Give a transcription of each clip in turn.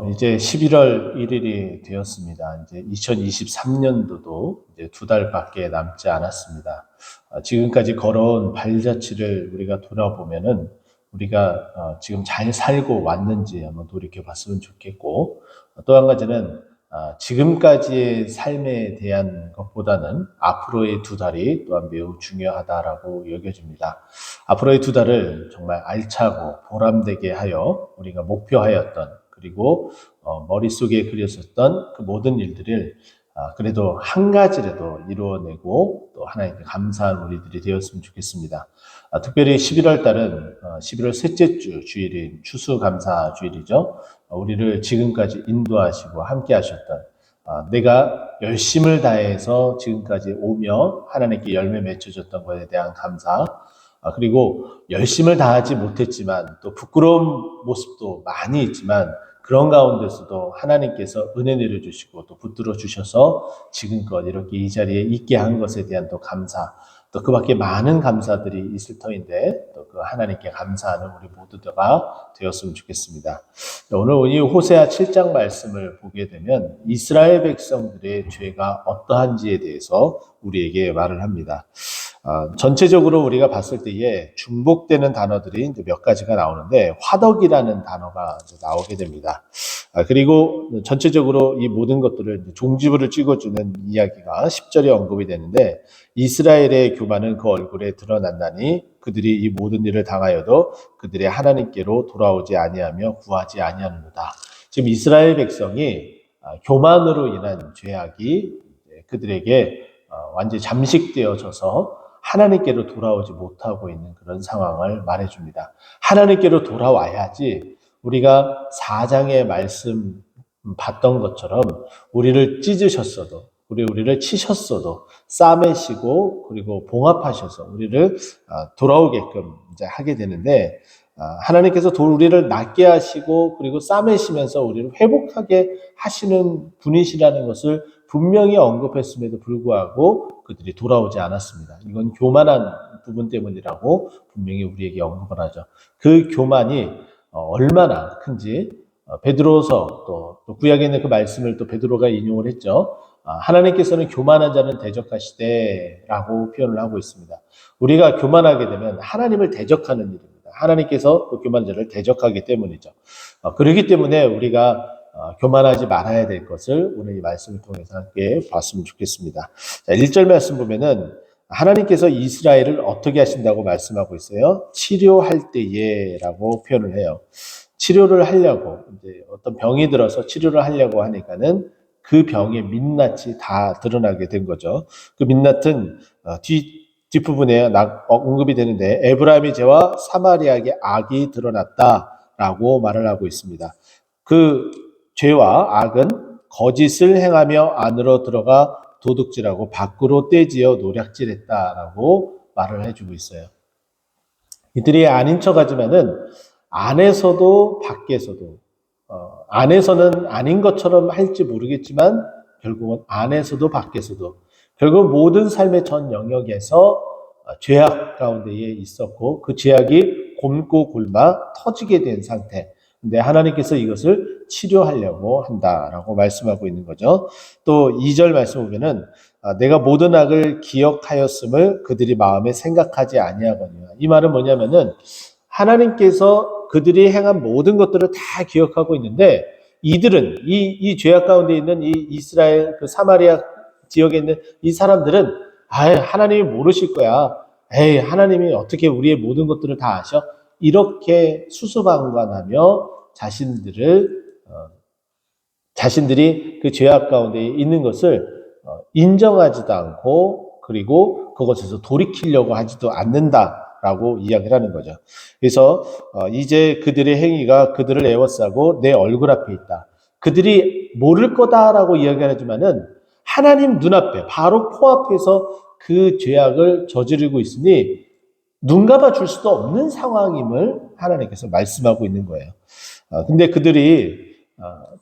이제 11월 1일이 되었습니다. 이제 2023년도도 이제 2달밖에 남지 않았습니다. 지금까지 걸어온 발자취를 우리가 돌아보면은 우리가 지금 잘 살고 왔는지 한번 돌이켜 봤으면 좋겠고, 또 한 가지는 지금까지의 삶에 대한 것보다는 앞으로의 2달이 또한 매우 중요하다라고 여겨집니다. 앞으로의 2달을 정말 알차고 보람되게 하여 우리가 목표하였던, 그리고 머릿속에 그렸었던 그 모든 일들을 그래도 한 가지라도 이루어내고 또 하나님께 감사한 우리들이 되었으면 좋겠습니다. 특별히 11월 달은 11월 셋째 주 주일인 추수감사 주일이죠. 우리를 지금까지 인도하시고 함께 하셨던, 내가 열심을 다해서 지금까지 오며 하나님께 열매 맺혀졌던 것에 대한 감사, 그리고 열심을 다하지 못했지만 또 부끄러운 모습도 많이 있지만 그런 가운데서도 하나님께서 은혜 내려주시고 또 붙들어 주셔서 지금껏 이렇게 이 자리에 있게 한 것에 대한 또 감사, 또 그 밖에 많은 감사들이 있을 터인데 또 그 하나님께 감사하는 우리 모두가 되었으면 좋겠습니다. 오늘 이 호세아 7장 말씀을 보게 되면 이스라엘 백성들의 죄가 어떠한지에 대해서 우리에게 말을 합니다. 전체적으로 우리가 봤을 때에 중복되는 단어들이 이제 몇 가지가 나오는데 화덕이라는 단어가 나오게 됩니다. 그리고 전체적으로 이 모든 것들을 종지부를 찍어주는 이야기가 10절에 언급이 되는데, 이스라엘의 교만은 그 얼굴에 드러난다니 그들이 이 모든 일을 당하여도 그들의 하나님께로 돌아오지 아니하며 구하지 아니하는도다. 지금 이스라엘 백성이 교만으로 인한 죄악이 그들에게 완전히 잠식되어져서 하나님께로 돌아오지 못하고 있는 그런 상황을 말해줍니다. 하나님께로 돌아와야지 우리가 4장의 말씀 봤던 것처럼 우리를 찢으셨어도, 우리를 치셨어도 싸매시고 그리고 봉합하셔서 우리를 돌아오게끔 이제 하게 되는데, 하나님께서 우리를 낫게 하시고 그리고 싸매시면서 우리를 회복하게 하시는 분이시라는 것을 분명히 언급했음에도 불구하고 그들이 돌아오지 않았습니다. 이건 교만한 부분 때문이라고 분명히 우리에게 언급을 하죠. 그 교만이 얼마나 큰지 베드로서 또 구약에 있는 그 말씀을 또 베드로가 인용을 했죠. 하나님께서는 교만한 자는 대적하시되라고 표현을 하고 있습니다. 우리가 교만하게 되면 하나님을 대적하는 일입니다. 하나님께서 그 교만한 자를 대적하기 때문이죠. 그렇기 때문에 우리가 교만하지 말아야 될 것을 오늘 이 말씀을 통해서 함께 봤으면 좋겠습니다. 자, 1절 말씀 보면은 하나님께서 이스라엘을 어떻게 하신다고 말씀하고 있어요? 치료할 때에라고 표현을 해요. 치료를 하려고, 이제 어떤 병이 들어서 치료를 하려고 하니까는 그 병의 민낯이 다 드러나게 된 거죠. 그 민낯은 뒷부분에 언급이 되는데, 에브라임의 죄와 사마리아의 악이 드러났다라고 말을 하고 있습니다. 그 죄와 악은 거짓을 행하며 안으로 들어가 도둑질하고 밖으로 떼지어 노략질했다라고 말을 해주고 있어요. 이들이 아닌 척하지만은 안에서도 밖에서도, 안에서는 아닌 것처럼 할지 모르겠지만 결국은 안에서도 밖에서도 결국 모든 삶의 전 영역에서 죄악 가운데에 있었고 그 죄악이 곪고 곪아 터지게 된 상태. 근데 하나님께서 이것을 치료하려고 한다라고 말씀하고 있는 거죠. 또 2절 말씀 보면은 내가 모든 악을 기억하였음을 그들이 마음에 생각하지 아니하거니와. 이 말은 뭐냐면은 하나님께서 그들이 행한 모든 것들을 다 기억하고 있는데, 이들은 이 죄악 가운데 있는 이 이스라엘 그 사마리아 지역에 있는 이 사람들은 하나님이 모르실 거야. 하나님이 어떻게 우리의 모든 것들을 다 아셔? 이렇게 수수방관하며 자신들이 그 죄악 가운데 있는 것을 인정하지도 않고 그리고 그것에서 돌이키려고 하지도 않는다라고 이야기를 하는 거죠. 그래서 이제 그들의 행위가 그들을 애워싸고 내 얼굴 앞에 있다. 그들이 모를 거다라고 이야기를 하지만은 하나님 눈앞에 바로 코앞에서 그 죄악을 저지르고 있으니 눈 감아 줄 수도 없는 상황임을 하나님께서 말씀하고 있는 거예요. 근데 그들이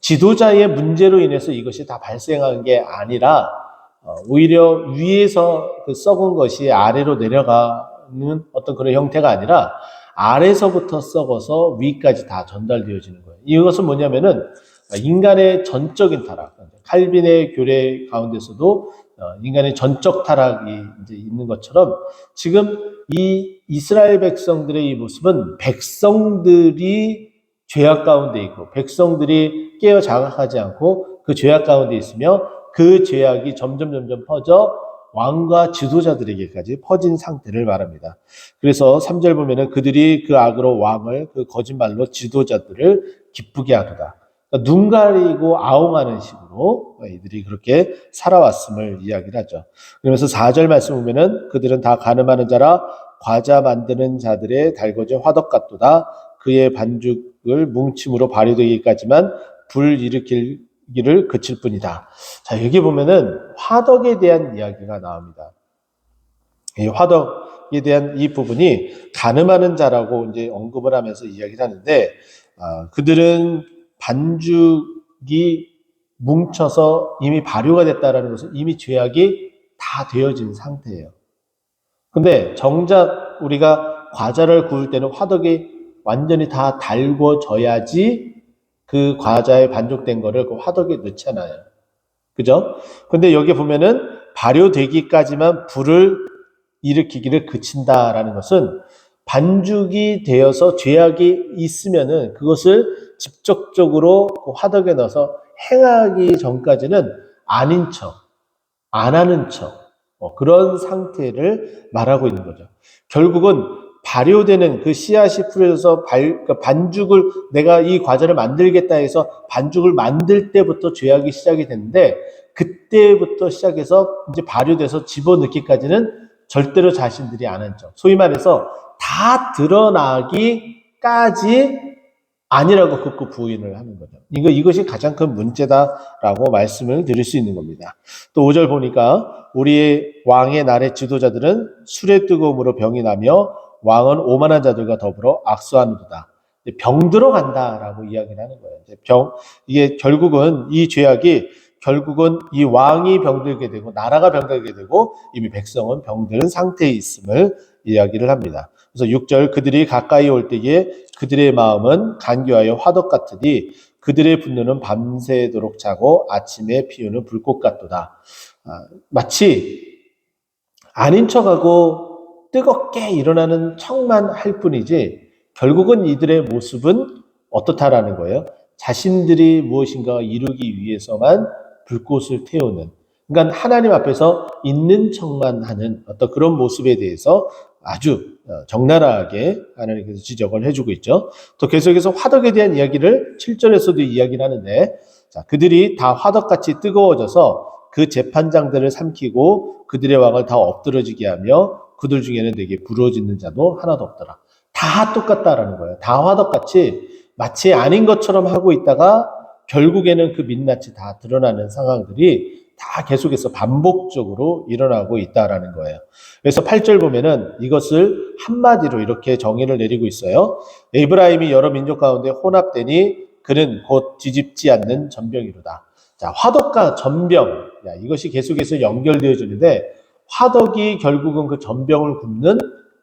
지도자의 문제로 인해서 이것이 다 발생한 게 아니라 오히려 위에서 그 썩은 것이 아래로 내려가는 어떤 그런 형태가 아니라 아래서부터 썩어서 위까지 다 전달되어지는 거예요. 이것은 뭐냐면은 인간의 전적인 타락, 칼빈의 교례 가운데서도 인간의 전적 타락이 이제 있는 것처럼 지금 이 이스라엘 백성들의 이 모습은 백성들이 죄악 가운데 있고 백성들이 깨어 자각하지 않고 그 죄악 가운데 있으며 그 죄악이 점점 퍼져 왕과 지도자들에게까지 퍼진 상태를 말합니다. 그래서 3절 보면은 그들이 그 악으로 왕을 그 거짓말로 지도자들을 기쁘게 하도다. 그러니까 눈 가리고 아웅하는 식으로 이들이 그렇게 살아왔음을 이야기를 하죠. 그러면서 4절 말씀 보면은 그들은 다 가늠하는 자라 과자 만드는 자들의 달궈진 화덕 같도다. 그의 반죽을 뭉침으로 발효되기까지만 불 일으키기를 그칠 뿐이다. 자, 여기 보면은 화덕에 대한 이야기가 나옵니다. 이 화덕에 대한 이 부분이 가늠하는 자라고 이제 언급을 하면서 이야기를 하는데, 그들은 반죽이 뭉쳐서 이미 발효가 됐다라는 것은 이미 죄악이 다 되어진 상태예요. 근데 정작 우리가 과자를 구울 때는 화덕이 완전히 다 달궈져야지 그 과자에 반죽된 거를 그 화덕에 넣잖아요. 그죠? 근데 여기 보면은 발효되기까지만 불을 일으키기를 그친다라는 것은 반죽이 되어서 죄악이 있으면은 그것을 직접적으로 그 화덕에 넣어서 행하기 전까지는 아닌 척, 안 하는 척, 그런 상태를 말하고 있는 거죠. 결국은 발효되는 그 씨앗이 풀어져서 그러니까 반죽을 내가 이 과자를 만들겠다 해서 반죽을 만들 때부터 죄악이 시작이 됐는데 그때부터 시작해서 이제 발효돼서 집어넣기까지는 절대로 자신들이 안 한 척. 소위 말해서 다 드러나기까지 아니라고 극구 부인을 하는 거죠. 이것이 가장 큰 문제다라고 말씀을 드릴 수 있는 겁니다. 또 5절 보니까 우리의 왕의 날의 지도자들은 술의 뜨거움으로 병이 나며 왕은 오만한 자들과 더불어 악수하는도다. 병 들어간다라고 이야기를 하는 거예요. 이게 결국은 이 죄악이 결국은 이 왕이 병들게 되고 나라가 병들게 되고 이미 백성은 병든 상태에 있음을 이야기를 합니다. 그래서 6절 그들이 가까이 올 때에 그들의 마음은 간교하여 화덕 같으니 그들의 분노는 밤새도록 차고 아침에 피우는 불꽃 같도다. 마치 아닌 척하고 뜨겁게 일어나는 척만 할 뿐이지 결국은 이들의 모습은 어떻다라는 거예요. 자신들이 무엇인가 이루기 위해서만 불꽃을 태우는, 그러니까 하나님 앞에서 있는 척만 하는 어떤 그런 모습에 대해서 아주 적나라하게 하나님께서 지적을 해주고 있죠. 또 계속해서 화덕에 대한 이야기를 7절에서도 이야기를 하는데, 자, 그들이 다 화덕같이 뜨거워져서 그 재판장들을 삼키고 그들의 왕을 다 엎드러지게 하며 그들 중에는 되게 부러지는 자도 하나도 없더라. 다 똑같다라는 거예요. 다 화덕같이 마치 아닌 것처럼 하고 있다가 결국에는 그 민낯이 다 드러나는 상황들이 다 계속해서 반복적으로 일어나고 있다라는 거예요. 그래서 8절 보면은 이것을 한마디로 이렇게 정의를 내리고 있어요. 에브라임이 여러 민족 가운데 혼합되니 그는 곧 뒤집지 않는 전병이로다. 자, 화덕과 전병, 이것이 계속해서 연결되어지는데 화덕이 결국은 그 전병을 굽는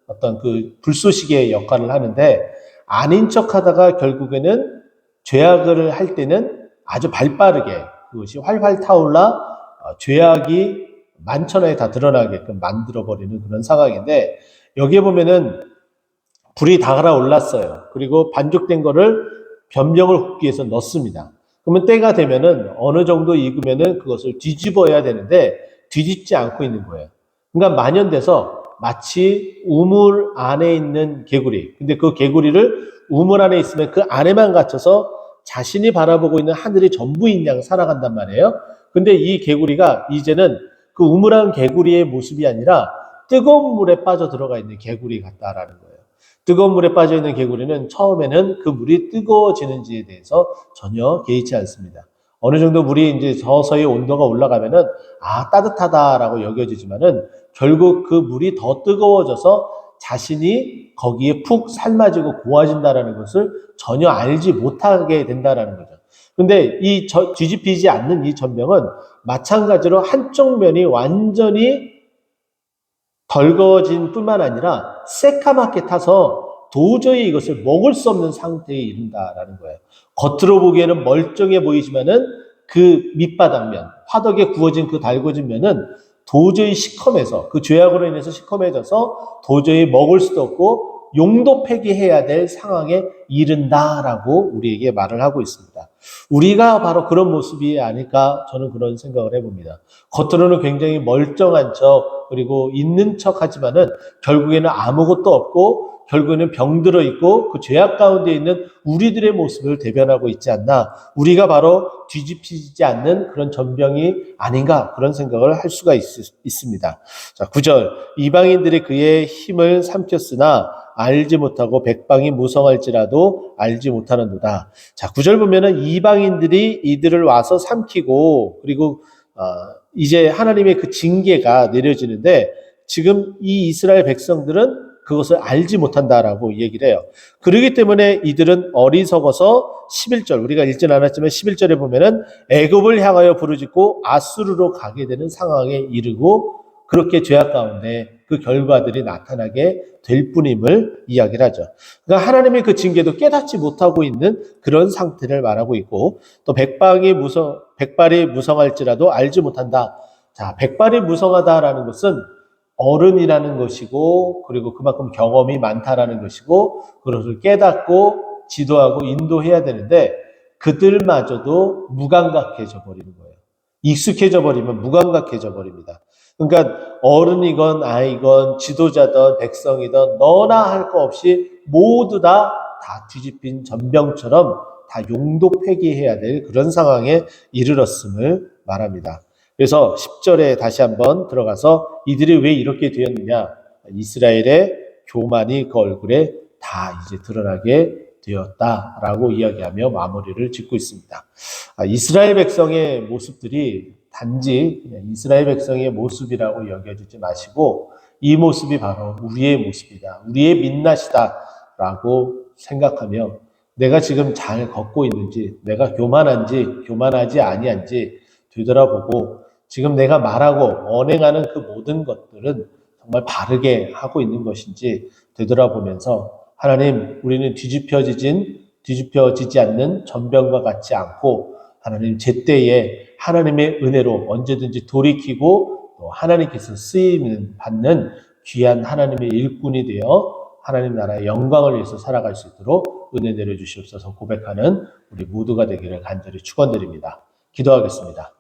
어떤 그 불쏘시개의 역할을 하는데 아닌 척하다가 결국에는 죄악을 할 때는 아주 발빠르게 그것이 활활 타올라 죄악이 만천하에 다 드러나게끔 만들어버리는 그런 상황인데 여기에 보면은 불이 다 달아올랐어요. 그리고 반죽된 거를 변병을 굽기 위해서 넣습니다. 그러면 때가 되면은 어느 정도 익으면은 그것을 뒤집어야 되는데 뒤집지 않고 있는 거예요. 그러니까 만연돼서 마치 우물 안에 있는 개구리. 근데 그 개구리를 우물 안에 있으면 그 안에만 갇혀서 자신이 바라보고 있는 하늘이 전부인 양 살아간단 말이에요. 근데 이 개구리가 이제는 그 우물안 개구리의 모습이 아니라 뜨거운 물에 빠져 들어가 있는 개구리 같다라는 거예요. 뜨거운 물에 빠져 있는 개구리는 처음에는 그 물이 뜨거워지는지에 대해서 전혀 개의치 않습니다. 어느 정도 물이 이제 서서히 온도가 올라가면은 따뜻하다라고 여겨지지만은 결국 그 물이 더 뜨거워져서 자신이 거기에 푹 삶아지고 고와진다라는 것을 전혀 알지 못하게 된다라는 거죠. 근데 이 뒤집히지 않는 이 전병은 마찬가지로 한쪽 면이 완전히 덜거워진 뿐만 아니라 새카맣게 타서 도저히 이것을 먹을 수 없는 상태에 이른다라는 거예요. 겉으로 보기에는 멀쩡해 보이지만은 그 밑바닥면, 화덕에 구워진 그 달궈진 면은 도저히 시커매서, 그 죄악으로 인해서 시커매져서 도저히 먹을 수도 없고 용도 폐기해야 될 상황에 이른다라고 우리에게 말을 하고 있습니다. 우리가 바로 그런 모습이 아닐까 저는 그런 생각을 해봅니다. 겉으로는 굉장히 멀쩡한 척, 그리고 있는 척 하지만은 결국에는 아무것도 없고 결국에는 병들어 있고 그 죄악 가운데 있는 우리들의 모습을 대변하고 있지 않나. 우리가 바로 뒤집히지 않는 그런 전병이 아닌가, 그런 생각을 할 수가 있습니다. 자, 9절. 이방인들이 그의 힘을 삼켰으나 알지 못하고 백방이 무성할지라도 알지 못하는도다. 자, 9절 보면은 이방인들이 이들을 와서 삼키고, 그리고 이제 하나님의 그 징계가 내려지는데 지금 이 이스라엘 백성들은 그것을 알지 못한다라고 얘기를 해요. 그렇기 때문에 이들은 어리석어서 11절, 우리가 읽진 않았지만 11절에 보면은 애굽을 향하여 부르짖고 아수르로 가게 되는 상황에 이르고 그렇게 죄악 가운데 그 결과들이 나타나게 될 뿐임을 이야기를 하죠. 그러니까 하나님의 그 징계도 깨닫지 못하고 있는 그런 상태를 말하고 있고, 또 백발이 무성할지라도 알지 못한다. 자, 백발이 무성하다라는 것은 어른이라는 것이고, 그리고 그만큼 경험이 많다라는 것이고, 그것을 깨닫고 지도하고 인도해야 되는데 그들마저도 무감각해져 버리는 거예요. 익숙해져 버리면 무감각해져 버립니다. 그러니까 어른이건 아이건 지도자든 백성이든 너나 할 거 없이 모두 다 뒤집힌 전병처럼 다 용도 폐기해야 될 그런 상황에 이르렀음을 말합니다. 그래서 10절에 다시 한번 들어가서 이들이 왜 이렇게 되었느냐, 이스라엘의 교만이 그 얼굴에 다 이제 드러나게 되었다라고 이야기하며 마무리를 짓고 있습니다. 이스라엘 백성의 모습들이 단지 이스라엘 백성의 모습이라고 여겨지지 마시고 이 모습이 바로 우리의 모습이다, 우리의 민낯이다라고 생각하며 내가 지금 잘 걷고 있는지, 내가 교만한지 교만하지 아니한지 되돌아보고 지금 내가 말하고 언행하는 그 모든 것들은 정말 바르게 하고 있는 것인지 되돌아보면서 하나님, 우리는 뒤집혀지지 않는 전병과 같지 않고 하나님 제때에 하나님의 은혜로 언제든지 돌이키고 또 하나님께서 쓰임 받는 귀한 하나님의 일꾼이 되어 하나님 나라의 영광을 위해서 살아갈 수 있도록 은혜 내려주시옵소서 고백하는 우리 모두가 되기를 간절히 축원드립니다. 기도하겠습니다.